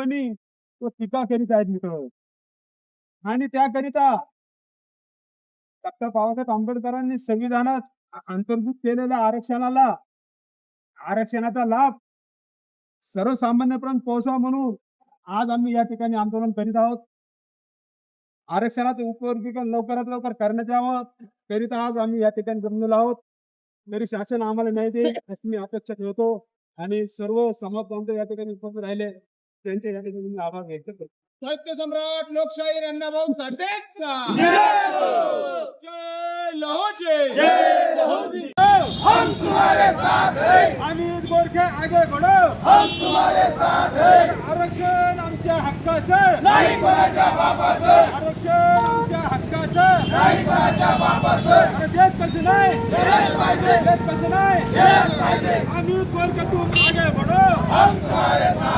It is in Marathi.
नावाने तो टीका करीत आहेत मित्र. आणि त्याकरिता डॉक्टर बाबासाहेब आंबेडकरांनी संविधानात अंतर्भूत केलेल्या आरक्षणाचा लाभ सर्वसामान्यपर्यंत पोहोचावा म्हणून आज आम्ही या ठिकाणी आंदोलन करीत आहोत. आरक्षणाचे उपवर्गीकरण लवकरात लवकर करण्यात यावं करिता आज आम्ही या ठिकाणी जमलेलो आहोत. तरी शासन आम्हाला न्याय देईल अशी मी अपेक्षा ठेवतो आणि सर्व समाज बांधव या ठिकाणी उपस्थित राहिले त्यांचे या ठिकाणी मी आभार व्यक्त करतो. साहित्य सम्राट लोकशाहीर अण्णाभाऊ साठेंचा जय लहोजी, जय लहोजी. हम तुम्हारे साथ हैं. अमित गोरखे आगे बढ़ो. हम तुम्हारे साथ हैं. आरक्षण आमच्या हक्काचं नाही कोणाच्या बापाचं. आरक्षण आमच्या हक्काचं नाही कोणाच्या बापाचं. अरे देत कसं नाही देत पाहिजे. देत कसं नाही देत पाहिजे. अमित गोरखे तुम आगे बढ़ो. हम तुम्हारे साथ